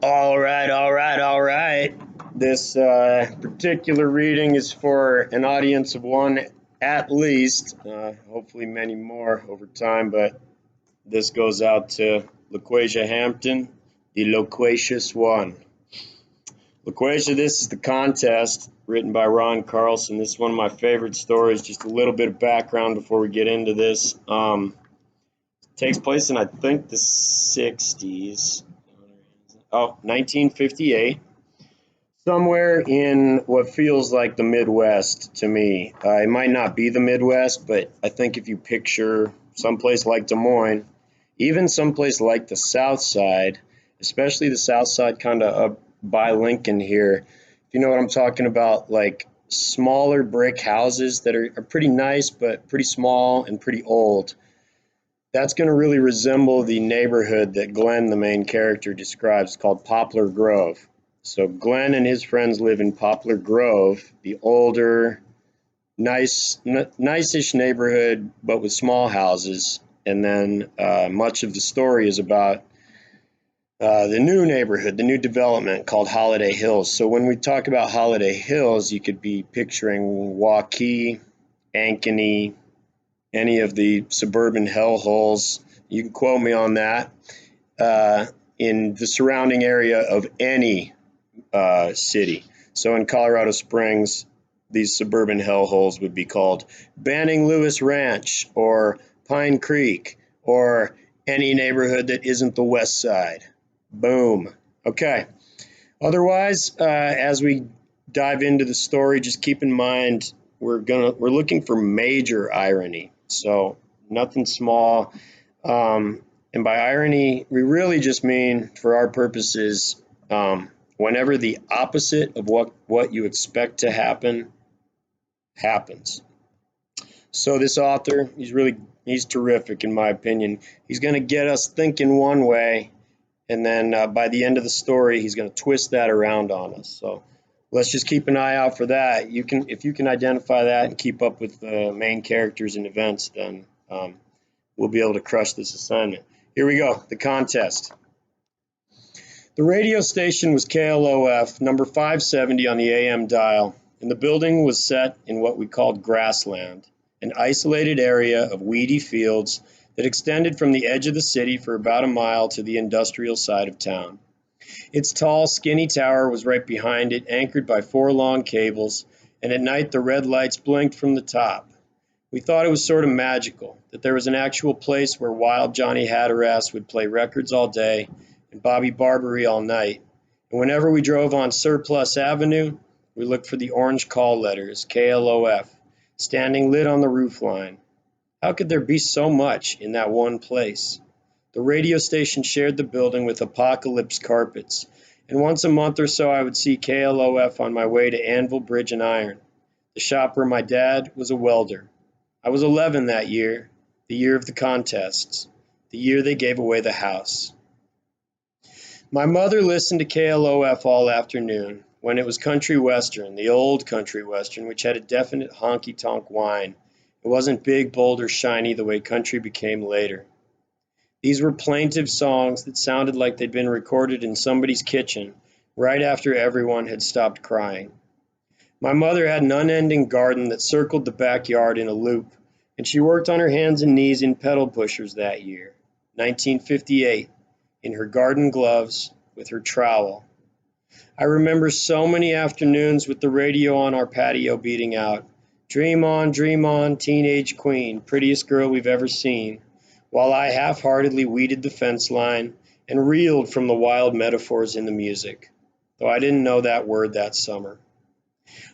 All right. This particular reading is for an audience of one at least, hopefully many more over time, but this goes out to LaQuasia Hampton, the loquacious one. LaQuasia, this is The Contest, written by Ron Carlson. This is one of my favorite stories. Just a little bit of background before we get into this. It takes place in, I think, the 60s. Oh, 1958. Somewhere in what feels like the Midwest to me. It might not be the Midwest, but I think if you picture someplace like Des Moines, even someplace like the South Side, especially the South Side kind of up by Lincoln here, if you know what I'm talking about, like smaller brick houses that are pretty nice, but pretty small and pretty old. That's going to really resemble the neighborhood that Glenn, the main character, describes called Poplar Grove. So Glenn and his friends live in Poplar Grove, the older, nice-ish neighborhood, but with small houses. And then much of the story is about the new neighborhood, the new development called Holiday Hills. So when we talk about Holiday Hills, you could be picturing Waukee, Ankeny, any of the suburban hellholes. You can quote me on that. In the surrounding area of any city. So in Colorado Springs, these suburban hellholes would be called Banning Lewis Ranch or Pine Creek or any neighborhood that isn't the West Side. Boom. Okay. Otherwise, as we dive into the story, just keep in mind we're looking for major irony. So nothing small. And by irony, we really just mean, for our purposes, whenever the opposite of what you expect to happen happens. So this author, he's terrific in my opinion. He's going to get us thinking one way, and then by the end of the story, he's going to twist that around on us. So let's just keep an eye out for that. If you can identify that and keep up with the main characters and events, then we'll be able to crush this assignment. Here we go, The Contest. The radio station was KLOF, number 570 on the AM dial, and the building was set in what we called grassland, an isolated area of weedy fields that extended from the edge of the city for about a mile to the industrial side of town. Its tall, skinny tower was right behind it, anchored by 4 long cables, and at night the red lights blinked from the top. We thought it was sort of magical, that there was an actual place where Wild Johnny Hatteras would play records all day and Bobby Barbary all night. And whenever we drove on Surplus Avenue, we looked for the orange call letters, KLOF, standing lit on the roofline. How could there be so much in that one place? The radio station shared the building with Apocalypse carpets, and once a month or so I would see KLOF on my way to Anvil Bridge and Iron, the shop where my dad was a welder. I was 11 that year, the year of the contests, the year they gave away the house. My mother listened to KLOF all afternoon, when it was country western, the old country western, which had a definite honky-tonk whine. It wasn't big, bold, or shiny the way country became later. These were plaintive songs that sounded like they'd been recorded in somebody's kitchen right after everyone had stopped crying. My mother had an unending garden that circled the backyard in a loop, and she worked on her hands and knees in pedal pushers that year, 1958, in her garden gloves with her trowel. I remember so many afternoons with the radio on our patio beating out, dream on, teenage queen, prettiest girl we've ever seen," while I half-heartedly weeded the fence line and reeled from the wild metaphors in the music, though I didn't know that word that summer.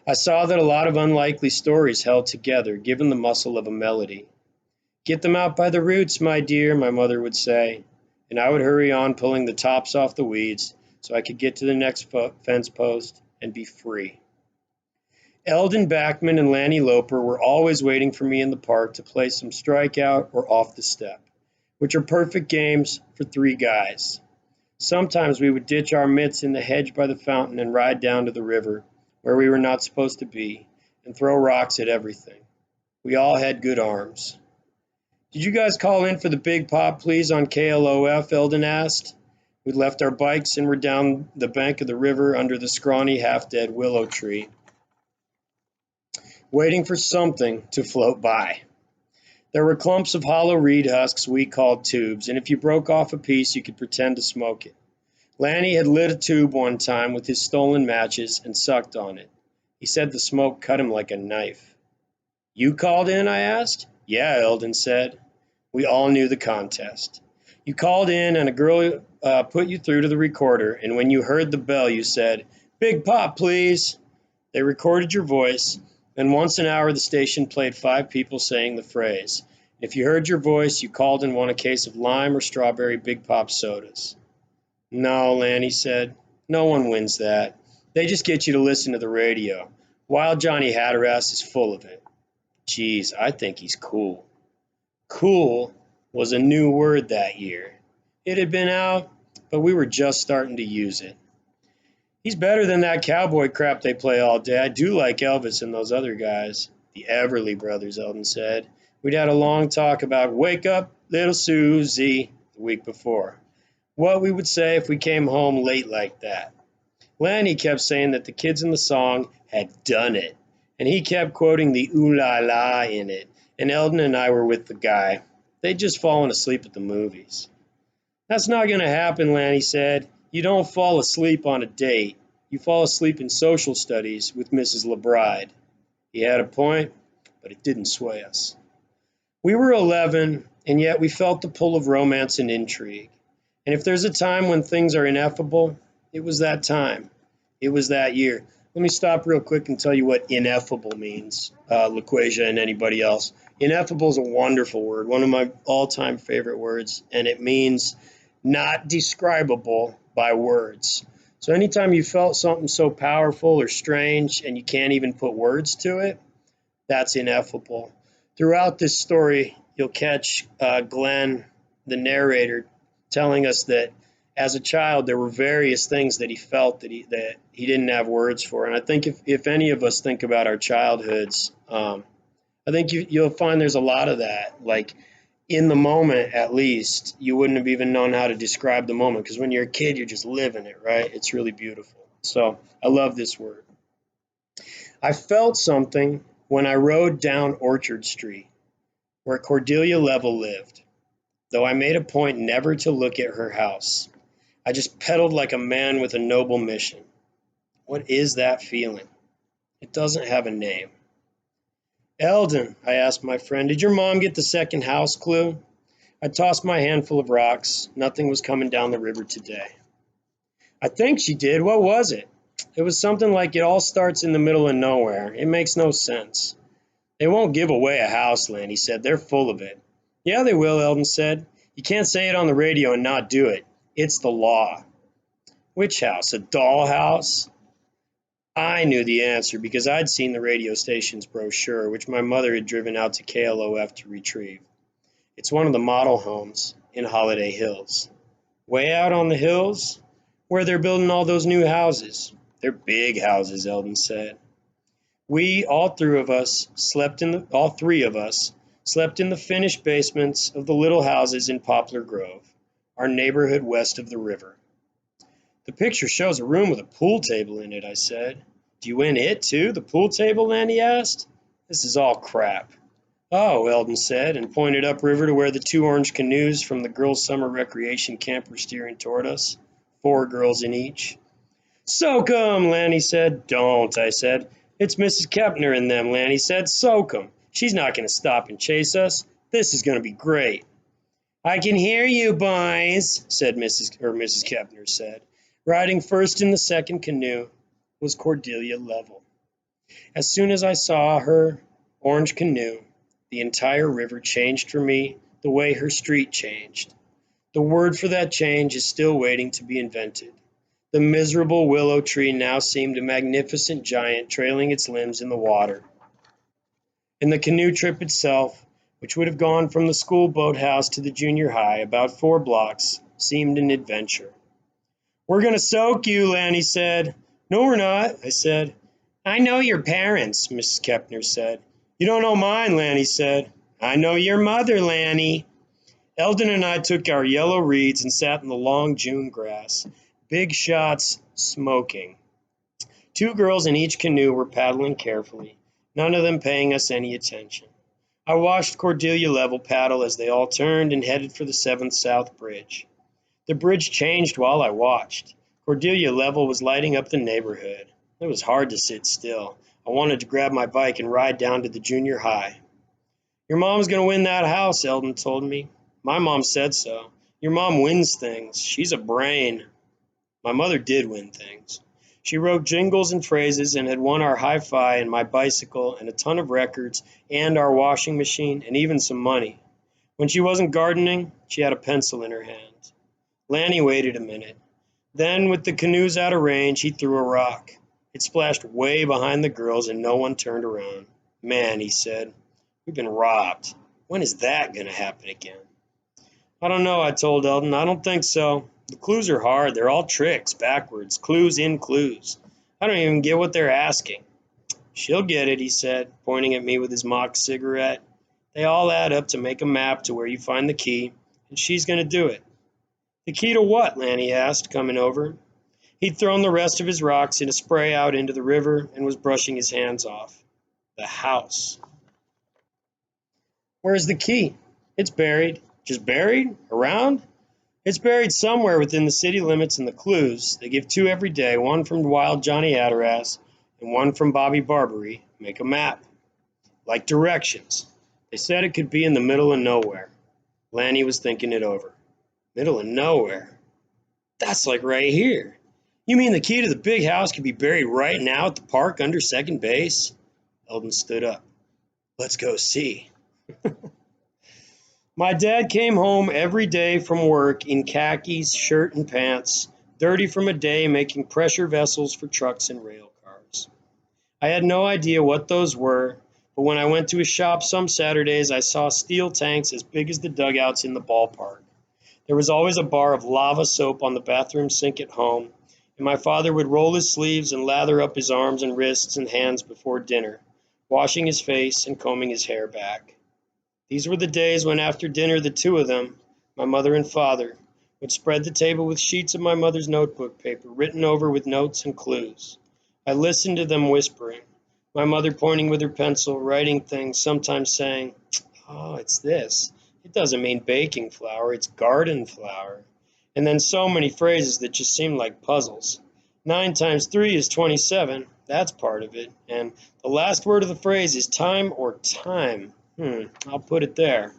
I saw that a lot of unlikely stories held together, given the muscle of a melody. "Get them out by the roots, my dear," my mother would say, and I would hurry on pulling the tops off the weeds so I could get to the next fence post and be free. Eldon Backman and Lanny Loper were always waiting for me in the park to play some strikeout or off the step, which are perfect games for 3 guys. Sometimes we would ditch our mitts in the hedge by the fountain and ride down to the river, where we were not supposed to be, and throw rocks at everything. We all had good arms. "Did you guys call in for the Big Pop, please, on KLOF?" Eldon asked. We'd left our bikes and were down the bank of the river under the scrawny, half-dead willow tree, waiting for something to float by. There were clumps of hollow reed husks we called tubes, and if you broke off a piece, you could pretend to smoke it. Lanny had lit a tube one time with his stolen matches and sucked on it. He said the smoke cut him like a knife. You called in, I asked. Yeah, Eldon said. We all knew the contest. You called in and a girl put you through to the recorder, and when you heard the bell, you said, Big Pop, please. They recorded your voice, and once an hour the station played 5 people saying the phrase. If you heard your voice, you called and won a case of lime or strawberry Big Pop sodas. No, Lanny said. No one wins that. They just get you to listen to the radio. Wild Johnny Hatteras is full of it. Geez, I think he's cool. Cool was a new word that year. It had been out, but we were just starting to use it. He's better than that cowboy crap they play all day. I do like Elvis and those other guys. The Everly Brothers, Eldon said. We'd had a long talk about Wake Up, Little Susie the week before. What we would say if we came home late like that. Lanny kept saying that the kids in the song had done it, and he kept quoting the ooh la la in it, and Eldon and I were with the guy. They'd just fallen asleep at the movies. That's not going to happen, Lanny said. You don't fall asleep on a date. You fall asleep in social studies with Mrs. LeBride. He had a point, but it didn't sway us. We were 11, and yet we felt the pull of romance and intrigue. And if there's a time when things are ineffable, it was that time. It was that year. Let me stop real quick and tell you what ineffable means, LaQuasia and anybody else. Ineffable is a wonderful word, one of my all-time favorite words, and it means not describable by words. So anytime you felt something so powerful or strange and you can't even put words to it, that's ineffable. Throughout this story, you'll catch Glenn, the narrator, telling us that as a child, there were various things that he felt that he didn't have words for. And I think if any of us think about our childhoods, I think you'll find there's a lot of that. Like in the moment, at least, you wouldn't have even known how to describe the moment because when you're a kid, you're just living it, right? It's really beautiful. So I love this word. I felt something when I rode down Orchard Street, where Cordelia Level lived, though I made a point never to look at her house. I just pedaled like a man with a noble mission. What is that feeling? It doesn't have a name. Eldon, I asked my friend, did your mom get the second house clue? I tossed my handful of rocks. Nothing was coming down the river today. I think she did. What was it? It was something like it all starts in the middle of nowhere. It makes no sense. They won't give away a house, Lanny said. They're full of it. Yeah, they will, Eldon said. You can't say it on the radio and not do it. It's the law. Which house? A dollhouse? I knew the answer because I'd seen the radio station's brochure, which my mother had driven out to KLOF to retrieve. It's one of the model homes in Holiday Hills. Way out on the hills, where they're building all those new houses. They're big houses, Eldon said. All three of us slept in the finished basements of the little houses in Poplar Grove, our neighborhood west of the river. The picture shows a room with a pool table in it, I said. Do you win it too, the pool table, Lanny asked. This is all crap. Oh, Eldon said, and pointed upriver to where the 2 orange canoes from the girls' summer recreation camp were steering toward us, 4 girls in each. Soak 'em, Lanny said. Don't, I said. It's Mrs. Kepner and them, Lanny said. Soak 'em. She's not going to stop and chase us. This is going to be great. I can hear you, boys, said Mrs. Kepner said. Riding first in the second canoe was Cordelia Level. As soon as I saw her orange canoe, the entire river changed for me the way her street changed. The word for that change is still waiting to be invented. The miserable willow tree now seemed a magnificent giant trailing its limbs in the water. And the canoe trip itself, which would have gone from the school boathouse to the junior high, about 4 blocks, seemed an adventure. We're going to soak you, Lanny said. No, we're not, I said. I know your parents, Mrs. Kepner said. You don't know mine, Lanny said. I know your mother, Lanny. Eldon and I took our yellow reeds and sat in the long June grass, big shots smoking. Two girls in each canoe were paddling carefully, none of them paying us any attention. I watched Cordelia Level paddle as they all turned and headed for the 7th South Bridge. The bridge changed while I watched. Cordelia Level was lighting up the neighborhood. It was hard to sit still. I wanted to grab my bike and ride down to the junior high. Your mom's going to win that house, Eldon told me. My mom said so. Your mom wins things. She's a brain. My mother did win things. She wrote jingles and phrases and had won our hi-fi and my bicycle and a ton of records and our washing machine and even some money. When she wasn't gardening, she had a pencil in her hand. Lanny waited a minute. Then, with the canoes out of range, he threw a rock. It splashed way behind the girls and no one turned around. Man, he said, we've been robbed. When is that going to happen again? I don't know, I told Eldon. I don't think so. The clues are hard. They're all tricks, backwards, clues in clues. I don't even get what they're asking. She'll get it, he said, pointing at me with his mock cigarette. They all add up to make a map to where you find the key, and she's going to do it. The key to what? Lanny asked, coming over. He'd thrown the rest of his rocks in a spray out into the river and was brushing his hands off. The house. Where's the key? It's buried. Just buried? Around? It's buried somewhere within the city limits, and the clues, they give 2 every day, one from Wild Johnny Adderas and one from Bobby Barbary, make a map. Like directions. They said it could be in the middle of nowhere. Lanny was thinking it over. Middle of nowhere? That's like right here. You mean the key to the big house could be buried right now at the park under second base? Eldon stood up. Let's go see. My dad came home every day from work in khakis, shirt and pants, dirty from a day making pressure vessels for trucks and rail cars. I had no idea what those were, but when I went to his shop some Saturdays, I saw steel tanks as big as the dugouts in the ballpark. There was always a bar of lava soap on the bathroom sink at home, and my father would roll his sleeves and lather up his arms and wrists and hands before dinner, washing his face and combing his hair back. These were the days when after dinner the two of them, my mother and father, would spread the table with sheets of my mother's notebook paper written over with notes and clues. I listened to them whispering, my mother pointing with her pencil, writing things, sometimes saying, "Oh, it's this. It doesn't mean baking flour, it's garden flour." And then so many phrases that just seemed like puzzles. 9 times 3 is 27. That's part of it. And the last word of the phrase is time or time. I'll put it there.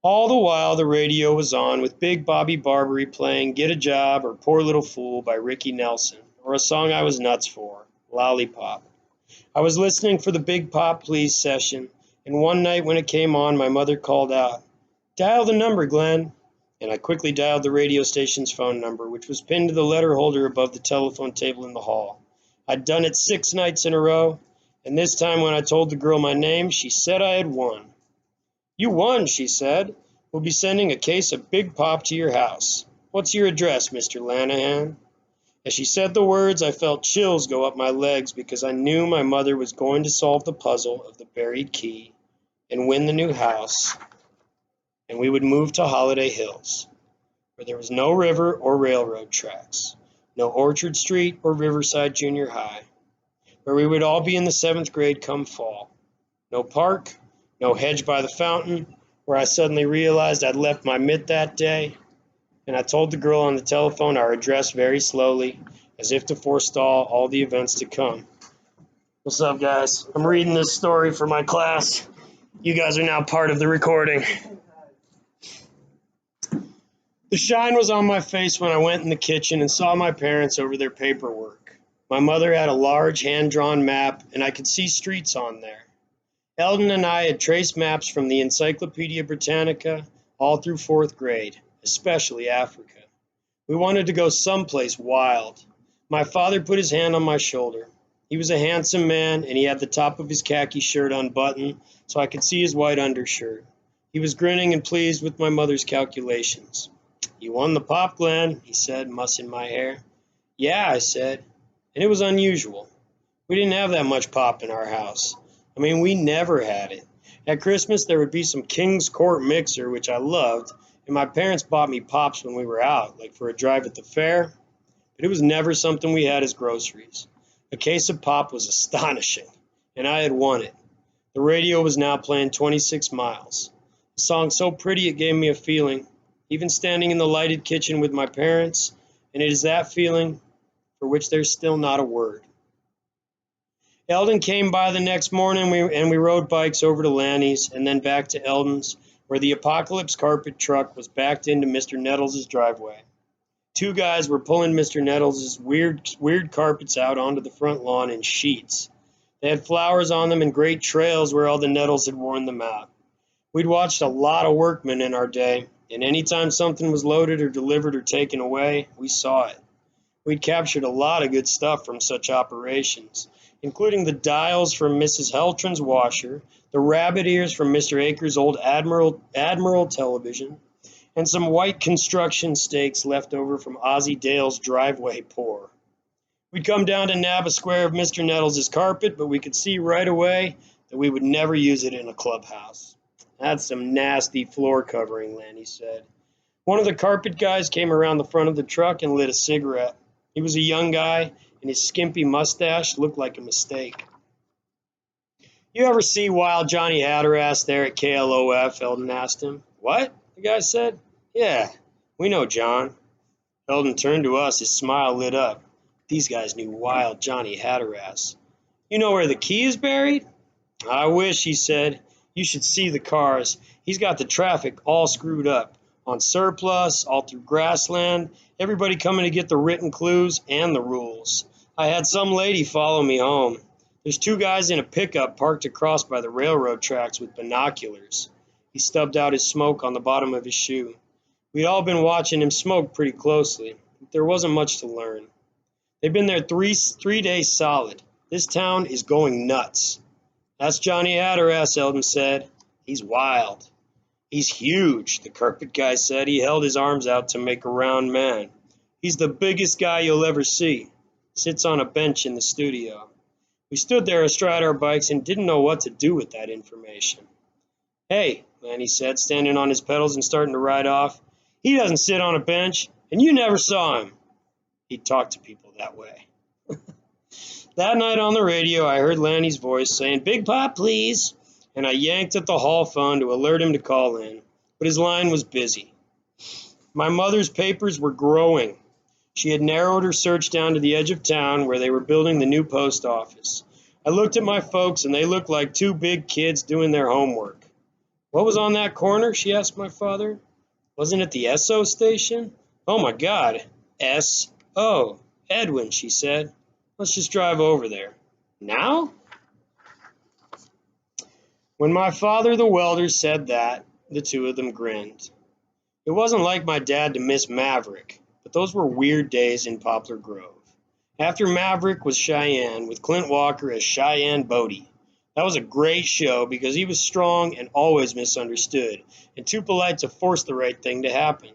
All the while, the radio was on with Big Bobby Barbary playing Get a Job or Poor Little Fool by Ricky Nelson, or a song I was nuts for, Lollipop. I was listening for the Big Pop Please session, and one night when it came on, my mother called out, "Dial the number, Glenn." And I quickly dialed the radio station's phone number, which was pinned to the letter holder above the telephone table in the hall. I'd done it 6 nights in a row, and this time when I told the girl my name, she said I had won. "You won," she said. "We'll be sending a case of Big Pop to your house. What's your address, Mr. Lanahan?" As she said the words, I felt chills go up my legs because I knew my mother was going to solve the puzzle of the buried key and win the new house, and we would move to Holiday Hills, where there was no river or railroad tracks, no Orchard Street or Riverside Junior High, where we would all be in the 7th grade come fall. No park, no hedge by the fountain, where I suddenly realized I'd left my mitt that day, and I told the girl on the telephone our address very slowly, as if to forestall all the events to come. What's up, guys? I'm reading this story for my class. You guys are now part of the recording. The shine was on my face when I went in the kitchen and saw my parents over their paperwork. My mother had a large hand-drawn map, and I could see streets on there. Eldon and I had traced maps from the Encyclopedia Britannica all through 4th grade, especially Africa. We wanted to go someplace wild. My father put his hand on my shoulder. He was a handsome man, and he had the top of his khaki shirt unbuttoned, so I could see his white undershirt. He was grinning and pleased with my mother's calculations. "You won the pop, Glenn," he said, mussing my hair. "Yeah," I said, and it was unusual. We didn't have that much pop in our house. I mean, we never had it. At Christmas, there would be some King's Court mixer, which I loved, and my parents bought me pops when we were out, like for a drive at the fair, but it was never something we had as groceries. A case of pop was astonishing, and I had won it. The radio was now playing 26 Miles, a song so pretty it gave me a feeling, even standing in the lighted kitchen with my parents, and it is that feeling for which there's still not a word. Eldon came by the next morning and we rode bikes over to Lanny's and then back to Eldon's, where the Apocalypse carpet truck was backed into Mr. Nettles' driveway. Two guys were pulling Mr. Nettles' weird carpets out onto the front lawn in sheets. They had flowers on them and great trails where all the nettles had worn them out. We'd watched a lot of workmen in our day, and any time something was loaded or delivered or taken away, we saw it. We'd captured a lot of good stuff from such operations, including the dials from Mrs. Heltron's washer, the rabbit ears from Mr. Akers' old Admiral television, and some white construction stakes left over from Ozzie Dale's driveway pour. We'd come down to nab a square of Mr. Nettles' carpet, but we could see right away that we would never use it in a clubhouse. That's some nasty floor covering, Lanny said. One of the carpet guys came around the front of the truck and lit a cigarette. He was a young guy, and his skimpy mustache looked like a mistake. You ever see Wild Johnny Hatteras there at KLOF? Eldon asked him. What? The guy said. Yeah, we know John. Eldon turned to us, his smile lit up. These guys knew Wild Johnny Hatteras. You know where the key is buried? I wish, he said. You should see the cars. He's got the traffic all screwed up. On surplus, all through grassland, everybody coming to get the written clues and the rules. I had some lady follow me home. There's two guys in a pickup parked across by the railroad tracks with binoculars. He stubbed out his smoke on the bottom of his shoe. We'd all been watching him smoke pretty closely, but there wasn't much to learn. They've been there three days solid. This town is going nuts. That's Johnny Hatteras, Eldon said. He's wild. He's huge, the carpet guy said. He held his arms out to make a round man. He's the biggest guy you'll ever see. Sits on a bench in the studio. We stood there astride our bikes and didn't know what to do with that information. Hey, Lanny said, standing on his pedals and starting to ride off. He doesn't sit on a bench, and you never saw him. He talked to people that way. That night on the radio, I heard Lanny's voice saying, Big Pop, please. And I yanked at the hall phone to alert him to call in, but his line was busy. My mother's papers were growing. She had narrowed her search down to the edge of town where they were building the new post office. I looked at my folks, and they looked like two big kids doing their homework. What was on that corner? She asked my father. Wasn't it the S.O. station? Oh, my God. S.O. Edwin, she said. Let's just drive over there. Now? When my father, the welder, said that, the two of them grinned. It wasn't like my dad to miss Maverick, but those were weird days in Poplar Grove. After Maverick was Cheyenne, with Clint Walker as Cheyenne Bodie. That was a great show because he was strong and always misunderstood, and too polite to force the right thing to happen.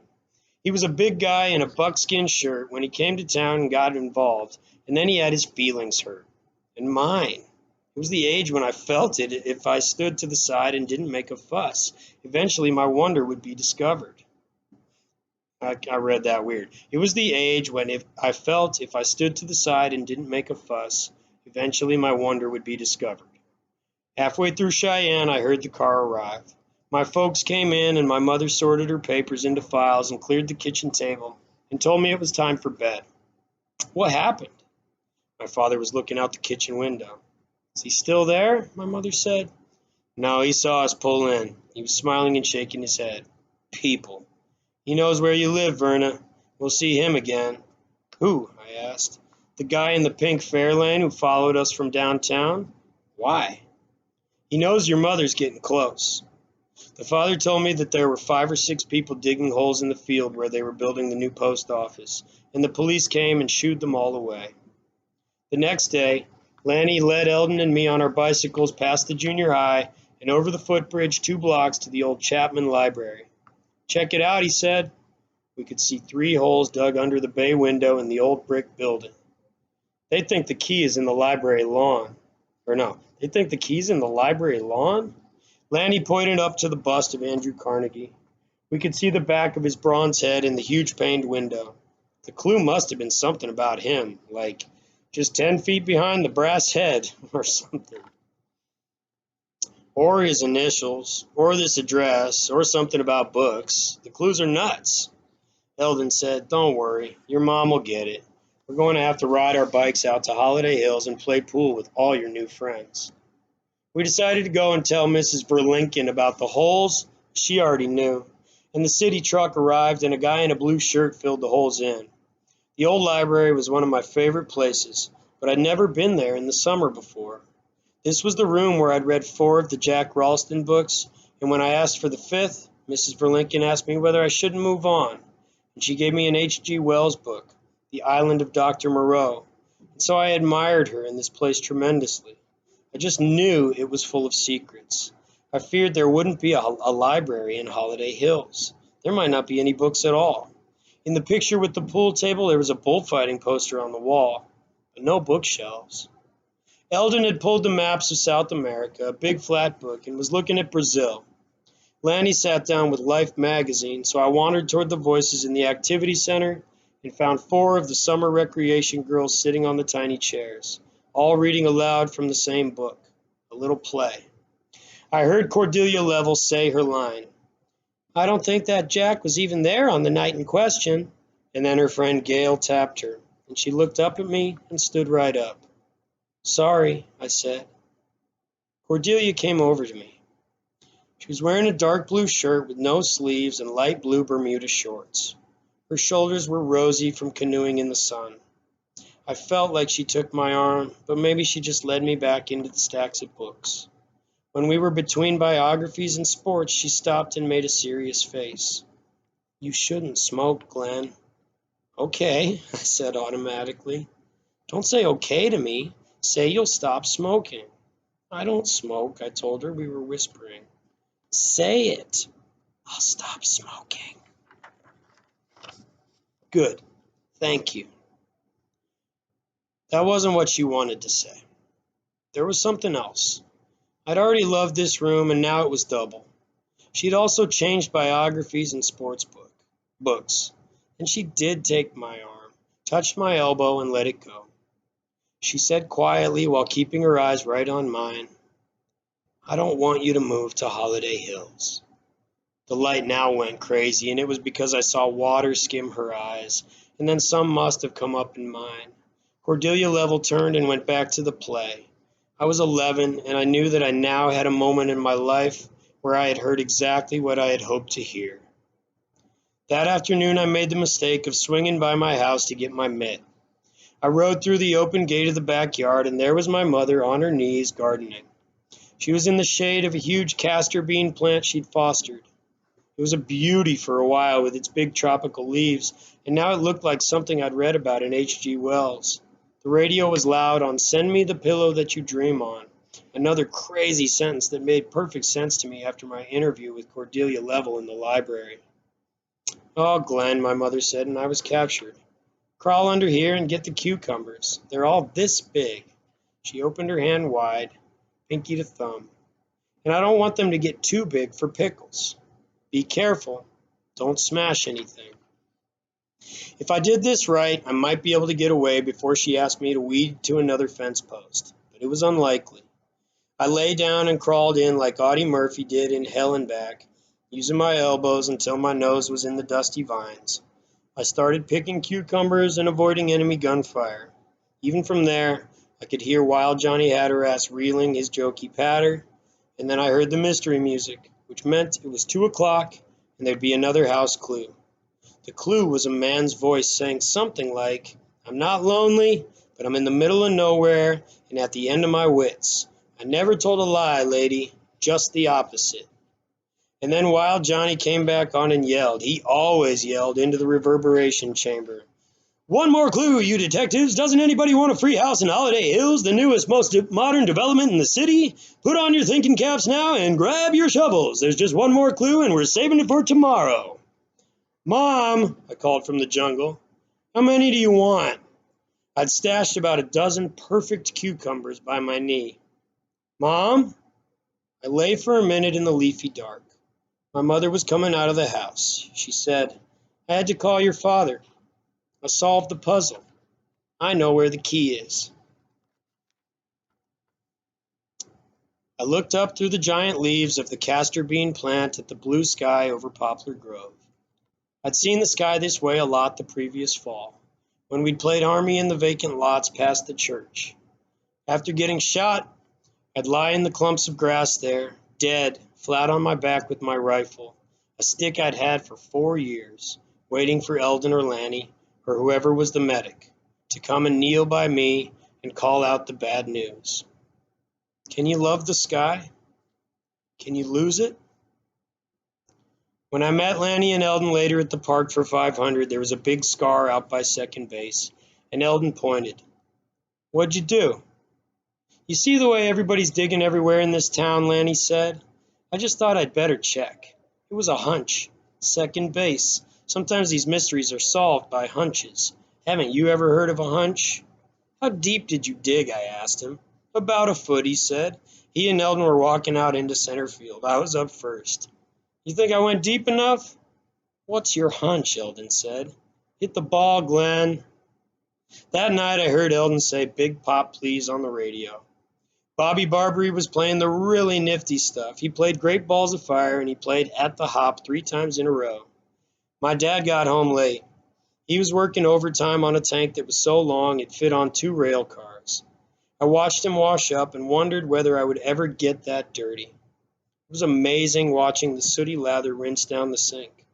He was a big guy in a buckskin shirt when he came to town and got involved, and then he had his feelings hurt. And mine. It was the age when I felt it if I stood to the side and didn't make a fuss. Eventually my wonder would be discovered. I read that weird. It was the age when if I stood to the side and didn't make a fuss, eventually my wonder would be discovered. Halfway through Cheyenne, I heard the car arrive. My folks came in and my mother sorted her papers into files and cleared the kitchen table and told me it was time for bed. What happened? My father was looking out the kitchen window. Is he still there? My mother said. No, he saw us pull in. He was smiling and shaking his head. People. He knows where you live, Verna. We'll see him again. Who? I asked. The guy in the pink Fairlane who followed us from downtown. Why? He knows your mother's getting close. The father told me that there were 5 or 6 people digging holes in the field where they were building the new post office, and the police came and shooed them all away. The next day, Lanny led Eldon and me on our bicycles past the junior high and over the footbridge 2 blocks to the old Chapman Library. Check it out, he said. We could see 3 holes dug under the bay window in the old brick building. They think the key is in the library lawn. They think the key's in the library lawn? Lanny pointed up to the bust of Andrew Carnegie. We could see the back of his bronze head in the huge paned window. The clue must have been something about him, like just 10 feet behind the brass head or something. Or his initials, or this address, or something about books. The clues are nuts. Eldon said, "Don't worry, your mom will get it. We're going to have to ride our bikes out to Holiday Hills and play pool with all your new friends." We decided to go and tell Mrs. Verlinken about the holes. She already knew. And the city truck arrived, and a guy in a blue shirt filled the holes in. The old library was one of my favorite places, but I'd never been there in the summer before. This was the room where I'd read 4 of the Jack Ralston books, and when I asked for the 5th, Mrs. Verlinken asked me whether I shouldn't move on, and she gave me an H.G. Wells book, The Island of Dr. Moreau, and so I admired her in this place tremendously. I just knew it was full of secrets. I feared there wouldn't be a library in Holiday Hills. There might not be any books at all. In the picture with the pool table, there was a bullfighting poster on the wall, but no bookshelves. Eldon had pulled the maps of South America, a big flat book, and was looking at Brazil. Lanny sat down with Life magazine, so I wandered toward the voices in the activity center and found 4 of the summer recreation girls sitting on the tiny chairs, all reading aloud from the same book, a little play. I heard Cordelia Level say her line. "I don't think that Jack was even there on the night in question." And then her friend Gail tapped her, and she looked up at me and stood right up. "Sorry," I said. Cordelia came over to me. She was wearing a dark blue shirt with no sleeves and light blue Bermuda shorts. Her shoulders were rosy from canoeing in the sun. I felt like she took my arm, but maybe she just led me back into the stacks of books. When we were between biographies and sports, she stopped and made a serious face. "You shouldn't smoke, Glenn." "Okay," I said automatically. "Don't say okay to me. Say you'll stop smoking." "I don't smoke," I told her. We were whispering. "Say it." "I'll stop smoking." "Good. Thank you." That wasn't what she wanted to say. There was something else. I'd already loved this room, and now it was double. She'd also changed biographies and sports books, and she did take my arm, touched my elbow, and let it go. She said quietly, while keeping her eyes right on mine, "I don't want you to move to Holiday Hills." The light now went crazy, and it was because I saw water skim her eyes, and then some must have come up in mine. Cordelia Level turned and went back to the play. I was 11, and I knew that I now had a moment in my life where I had heard exactly what I had hoped to hear. That afternoon, I made the mistake of swinging by my house to get my mitt. I rode through the open gate of the backyard, and there was my mother on her knees gardening. She was in the shade of a huge castor bean plant she'd fostered. It was a beauty for a while with its big tropical leaves, and now it looked like something I'd read about in H.G. Wells. The radio was loud on "Send Me the Pillow That You Dream On," another crazy sentence that made perfect sense to me after my interview with Cordelia Level in the library. "Oh, Glenn," my mother said, and I was captured. "Crawl under here and get the cucumbers. They're all this big." She opened her hand wide, pinky to thumb. "And I don't want them to get too big for pickles. Be careful. Don't smash anything." If I did this right, I might be able to get away before she asked me to weed to another fence post, but it was unlikely. I lay down and crawled in like Audie Murphy did in Hell and Back, using my elbows until my nose was in the dusty vines. I started picking cucumbers and avoiding enemy gunfire. Even from there, I could hear Wild Johnny Hatteras reeling his jokey patter, and then I heard the mystery music, which meant it was 2 o'clock and there'd be another house clue. The clue was a man's voice saying something like, "I'm not lonely, but I'm in the middle of nowhere and at the end of my wits. I never told a lie, lady, just the opposite." And then Wild Johnny came back on and yelled. He always yelled into the reverberation chamber. "One more clue, you detectives. Doesn't anybody want a free house in Holiday Hills, the newest, most modern development in the city? Put on your thinking caps now and grab your shovels. There's just one more clue and we're saving it for tomorrow." "Mom," I called from the jungle, "how many do you want?" I'd stashed about a dozen perfect cucumbers by my knee. "Mom?" I lay for a minute in the leafy dark. My mother was coming out of the house. She said, "I had to call your father. I solved the puzzle. I know where the key is." I looked up through the giant leaves of the castor bean plant at the blue sky over Poplar Grove. I'd seen the sky this way a lot the previous fall, when we'd played army in the vacant lots past the church. After getting shot, I'd lie in the clumps of grass there, dead, flat on my back with my rifle, a stick I'd had for 4 years, waiting for Eldon or Lanny, or whoever was the medic, to come and kneel by me and call out the bad news. Can you love the sky? Can you lose it? When I met Lanny and Eldon later at the park for 500, there was a big scar out by second base, and Eldon pointed. "What'd you do?" "You see the way everybody's digging everywhere in this town," Lanny said. "I just thought I'd better check. It was a hunch. Second base. Sometimes these mysteries are solved by hunches. Haven't you ever heard of a hunch?" "How deep did you dig?" I asked him. "About a foot," he said. He and Eldon were walking out into center field. I was up first. "You think I went deep enough?" "What's your hunch?" Eldon said. "Hit the ball, Glenn." That night I heard Eldon say "Big Pop Please" on the radio. Bobby Barbary was playing the really nifty stuff. He played Great Balls of Fire, and he played At the Hop 3 times in a row. My dad got home late. He was working overtime on a tank that was so long it fit on 2 rail cars. I watched him wash up and wondered whether I would ever get that dirty. It was amazing watching the sooty lather rinse down the sink.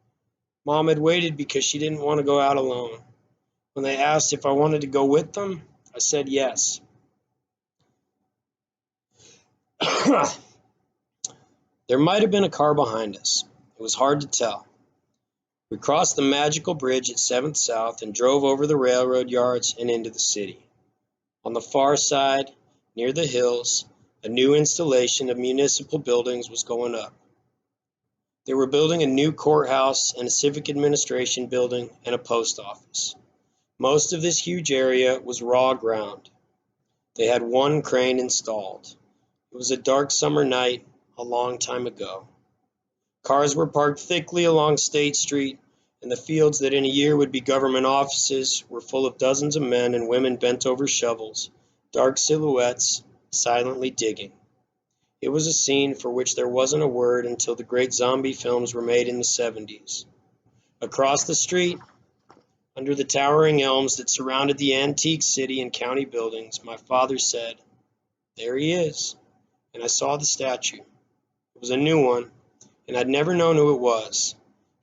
Mom had waited because she didn't want to go out alone. When they asked if I wanted to go with them, I said yes. There might have been a car behind us. It was hard to tell. We crossed the magical bridge at 7th South and drove over the railroad yards and into the city. On the far side, near the hills, a new installation of municipal buildings was going up. They were building a new courthouse and a civic administration building and a post office. Most of this huge area was raw ground. They had 1 crane installed. It was a dark summer night a long time ago. Cars were parked thickly along State Street, and the fields that in a year would be government offices were full of dozens of men and women bent over shovels, dark silhouettes, silently digging. It was a scene for which there wasn't a word until the great zombie films were made in the 70s. Across the street, under the towering elms that surrounded the antique city and county buildings, my father said, "There he is," and I saw the statue. It was a new one, and I'd never known who it was.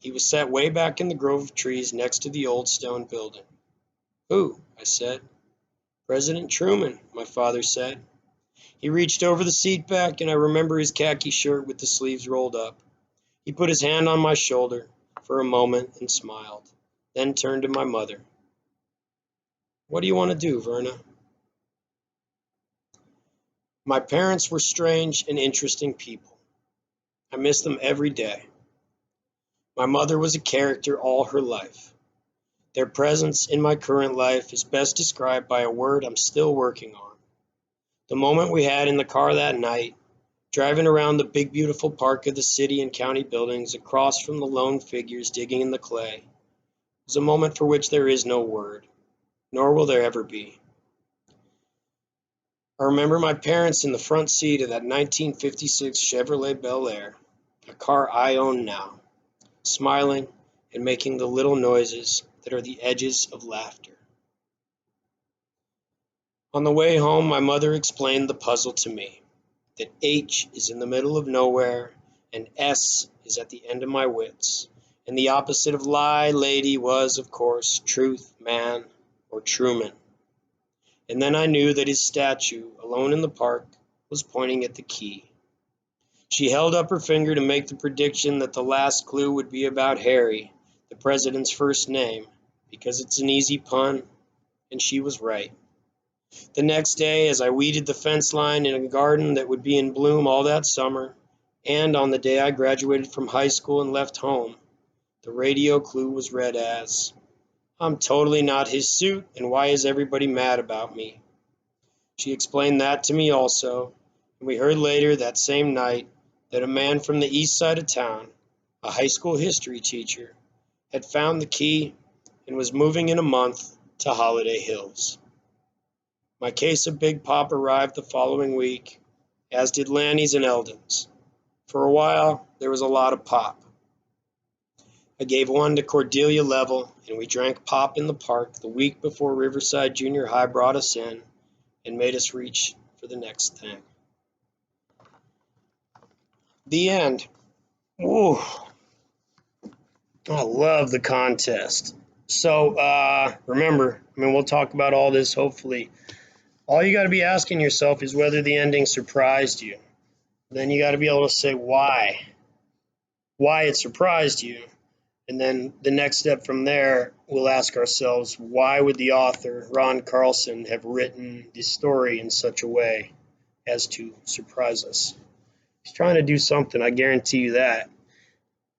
He was set way back in the grove of trees next to the old stone building. "Who?" I said. "President Truman," my father said. He reached over the seat back, and I remember his khaki shirt with the sleeves rolled up. He put his hand on my shoulder for a moment and smiled, then turned to my mother. "What do you want to do, Verna?" My parents were strange and interesting people. I miss them every day. My mother was a character all her life. Their presence in my current life is best described by a word I'm still working on. The moment we had in the car that night, driving around the big beautiful park of the city and county buildings across from the lone figures digging in the clay, was a moment for which there is no word, nor will there ever be. I remember my parents in the front seat of that 1956 Chevrolet Bel Air, a car I own now, smiling and making the little noises that are the edges of laughter. On the way home, my mother explained the puzzle to me, that H is in the middle of nowhere and S is at the end of my wits, and the opposite of lie, lady, was, of course, truth, man, or Truman. And then I knew that his statue, alone in the park, was pointing at the key. She held up her finger to make the prediction that the last clue would be about Harry, the president's first name, because it's an easy pun, and she was right. The next day, as I weeded the fence line in a garden that would be in bloom all that summer, and on the day I graduated from high school and left home, the radio clue was read as, "I'm totally not his suit, and why is everybody mad about me?" She explained that to me also, and we heard later that same night that a man from the east side of town, a high school history teacher, had found the key and was moving in a month to Holiday Hills. My case of Big Pop arrived the following week, as did Lanny's and Eldon's. For a while, there was a lot of pop. I gave one to Cordelia Level, and we drank pop in the park the week before Riverside Junior High brought us in and made us reach for the next thing. The end. Ooh, I love the contest. So remember, we'll talk about all this hopefully. All you got to be asking yourself is whether the ending surprised you. Then you got to be able to say why it surprised you. And then the next step from there, we'll ask ourselves, why would the author, Ron Carlson, have written the story in such a way as to surprise us? He's trying to do something, I guarantee you that.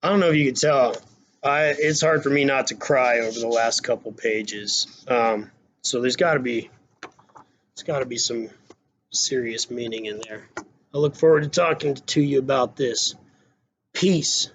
I don't know if you can tell. It's hard for me not to cry over the last couple pages. So there's got to be some serious meaning in there. I look forward to talking to you about this. Peace.